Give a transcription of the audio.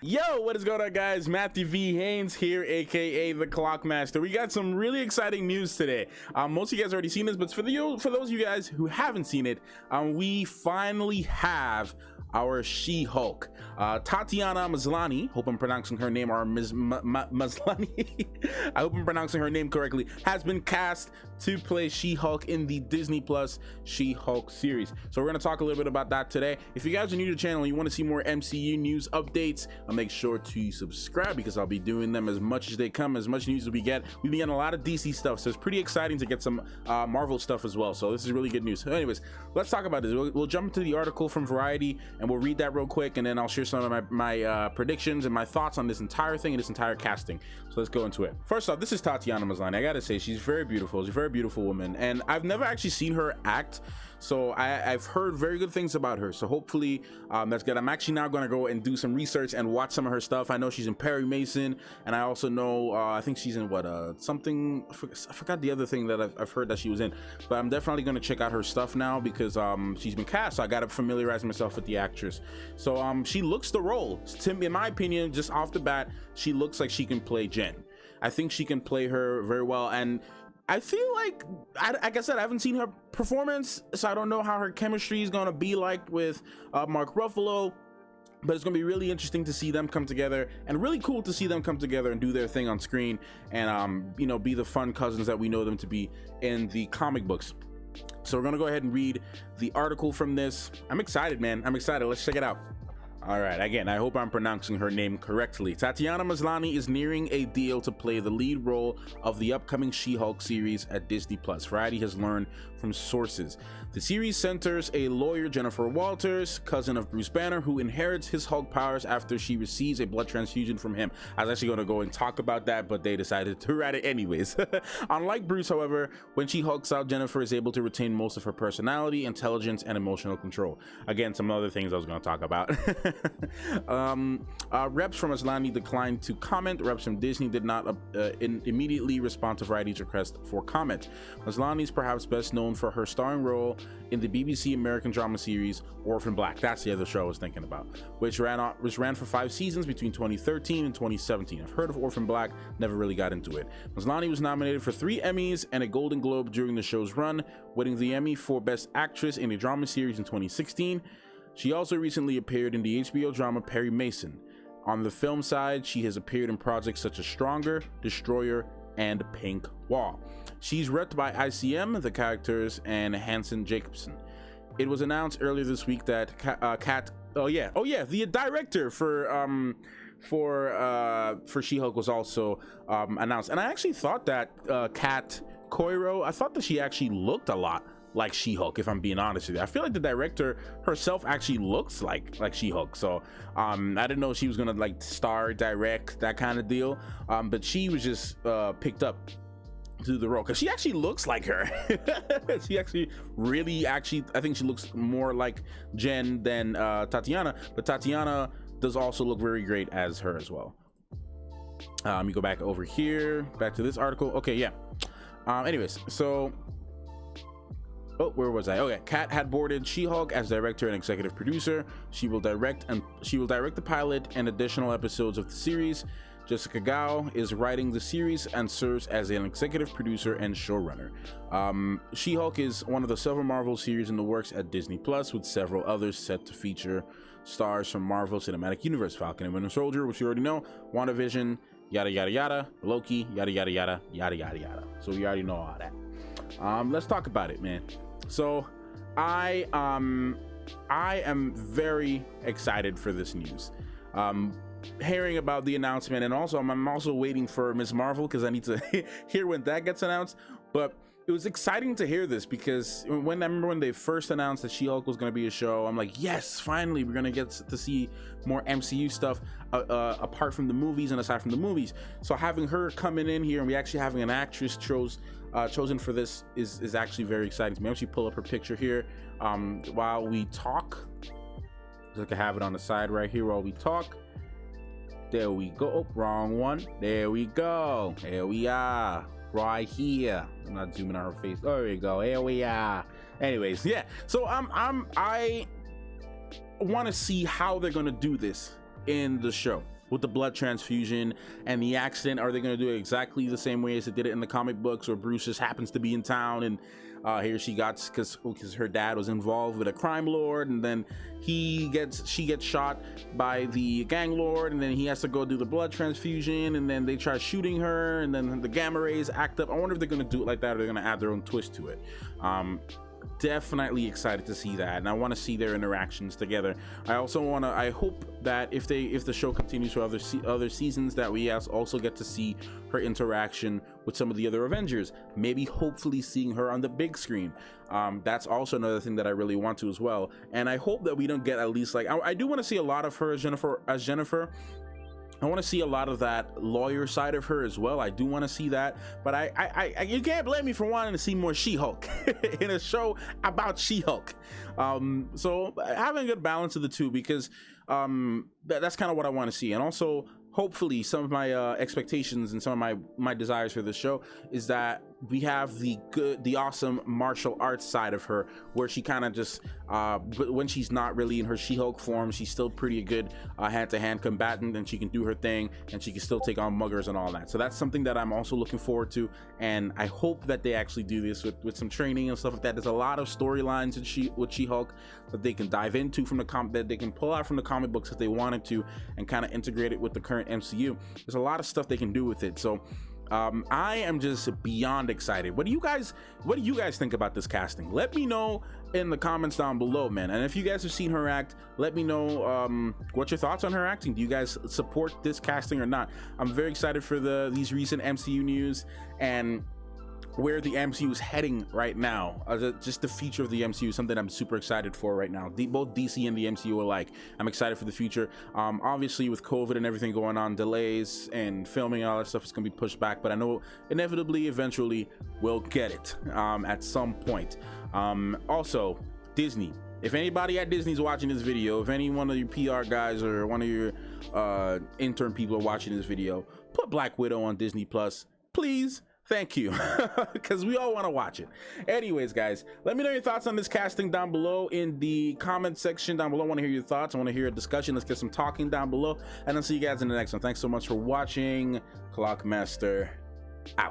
Yo, what is going on, guys? Matthew V. Haynes here, aka the Clockmaster. We got some really exciting news today. Most of you guys already seen this, but for those of you guys who haven't seen it, we finally have our She-Hulk. Tatiana Maslany, hope I'm pronouncing her name, or Maslany, I hope I'm pronouncing her name correctly, has been cast to play She-Hulk in the Disney Plus She-Hulk series. So we're going to talk a little bit about that today. If you guys are new to the channel and you want to see more MCU news updates, make sure to subscribe, because I'll be doing them as much as they come, as much news as we get. We've been getting a lot of DC stuff, so it's pretty exciting to get some Marvel stuff as well. So this is really good news. So anyways, let's talk about this. We'll jump into the article from Variety, and we'll read that real quick, and then I'll share some of my predictions and my thoughts on this entire thing and this entire casting. So let's go into it. First off, this is Tatiana Maslany. I gotta say, she's very beautiful. She's a very beautiful woman, and I've never actually seen her act, so I've heard very good things about her. So hopefully that's good. I'm actually now going to go and do some research and watch some of her stuff. I know she's in Perry Mason, and I also know I think she's in what something, I forgot the other thing that I've heard that she was in, but I'm definitely going to check out her stuff now, because she's been cast, so I got to familiarize myself with the actress. So she looks the role. In my opinion, just off the bat, she looks like she can play Jen. I think she can play her very well, and I feel like, like I said, I haven't seen her performance, so I don't know how her chemistry is going to be like with Mark Ruffalo, but it's going to be really interesting to see them come together, and really cool to see them come together and do their thing on screen, and you know, be the fun cousins that we know them to be in the comic books. So we're going to go ahead and read the article from this. I'm excited, man. I'm excited. Let's check it out. All right, again, I hope I'm pronouncing her name correctly. Tatiana Maslany is nearing a deal to play the lead role of the upcoming She-Hulk series at Disney Plus. Variety has learned from sources. The series centers a lawyer, Jennifer Walters, cousin of Bruce Banner, who inherits his Hulk powers after she receives a blood transfusion from him. I was actually going to go and talk about that, but they decided to write it anyways. Unlike Bruce, however, when she Hulks out, Jennifer is able to retain most of her personality, intelligence, and emotional control. Again, some other things I was going to talk about. Reps from Maslany declined to comment. Reps from Disney did not immediately respond to Variety's request for comment. Maslany is perhaps best known for her starring role in the BBC American drama series Orphan Black. That's the other show I was thinking about, which ran for 5 seasons between 2013 and 2017. I've heard of Orphan Black, never really got into it. Maslany was nominated for 3 Emmys and a Golden Globe during the show's run, winning the Emmy for Best Actress in a Drama Series in 2016. She also recently appeared in the HBO drama Perry Mason. On the film side, she has appeared in projects such as Stronger, Destroyer, and Pink Wall. She's repped by ICM, the characters, and Hanson Jacobson. It was announced earlier this week that the director for She-Hulk was also announced. And I actually thought that Kat Coiro, I thought that she actually looked a lot like She-Hulk, if I'm being honest with you. I feel like the director herself actually looks like She-Hulk, so I didn't know she was gonna like star, direct, that kind of deal, but she was just picked up to the role because she actually looks like her. She actually I think she looks more like Jen than Tatiana, but Tatiana does also look very great as her as well. Let me go back over here, back to this article. Okay, yeah. Anyways, so where was I? Okay, Kat had boarded She-Hulk as director and executive producer. She will direct the pilot and additional episodes of the series. Jessica Gao is writing the series and serves as an executive producer and showrunner. She-Hulk is one of the several Marvel series in the works at Disney Plus, with several others set to feature stars from Marvel Cinematic Universe: Falcon and Winter Soldier, which you already know, WandaVision, yada yada yada, Loki, yada yada yada, yada yada yada. So we already know all that. Let's talk about it, man. So I am very excited for this news. Hearing about the announcement, and also I'm also waiting for Ms. Marvel, because I need to hear when that gets announced. But it was exciting to hear this, because I remember when they first announced that She-Hulk was going to be a show, I'm like, yes, finally we're going to get to see more MCU stuff apart from the movies and aside from the movies. So having her coming in here and we actually having an actress chosen for this is actually very exciting to me. I'm actually pull up her picture here while we talk, so I can have it on the side right here while we talk. There we go. Oh, wrong one. There we go. Here we are, right here. I'm not zooming on her face. There we go. Here we are. Anyways, yeah. So I want to see how they're gonna do this. in the show with the blood transfusion and the accident. Are they going to do it exactly the same way as they did it in the comic books, where Bruce just happens to be in town and here she got, because her dad was involved with a crime lord, and then she gets shot by the gang lord, and then he has to go do the blood transfusion, and then they try shooting her, and then the gamma rays act up. I wonder if they're going to do it like that, or they're going to add their own twist to it. Definitely excited to see that, and I want to see their interactions together. I hope that if the show continues for other seasons, that we also get to see her interaction with some of the other Avengers, maybe hopefully seeing her on the big screen. That's also another thing that I really want to as well, and I hope that we don't get, at least, like, I do want to see a lot of her as Jennifer. I want to see a lot of that lawyer side of her as well. I do want to see that, but I you can't blame me for wanting to see more She-Hulk in a show about She-Hulk. So having a good balance of the two, because that's kind of what I want to see. And also, hopefully, some of my expectations and some of my desires for the show is that we have the awesome martial arts side of her, where she kind of just when she's not really in her She-Hulk form, she's still pretty good hand-to-hand combatant, and she can do her thing, and she can still take on muggers and all that. So that's something that I'm also looking forward to, and I hope that they actually do this with some training and stuff like that. There's a lot of storylines with She-Hulk that they can dive into from that they can pull out from the comic books if they wanted to, and kind of integrate it with the current MCU. There's a lot of stuff they can do with it. So I am just beyond excited. What do you guys think about this casting? Let me know in the comments down below, man. And if you guys have seen her act, let me know what's your thoughts on her acting. Do you guys support this casting or not? I'm very excited for these recent MCU news and where the MCU is heading right now. Just the future of the MCU is something I'm super excited for right now. Both DC and the MCU alike. I'm excited for the future. Obviously, with COVID and everything going on, delays and filming and all that stuff is going to be pushed back, but I know inevitably, eventually, we'll get it at some point. Also, Disney. If anybody at Disney's watching this video, if any one of your PR guys or one of your intern people are watching this video, put Black Widow on Disney Plus, please. Thank you, because we all want to watch it. Anyways, guys, let me know your thoughts on this casting down below in the comment section down below. I want to hear your thoughts. I want to hear a discussion. Let's get some talking down below, and I'll see you guys in the next one. Thanks so much for watching. Clockmaster out.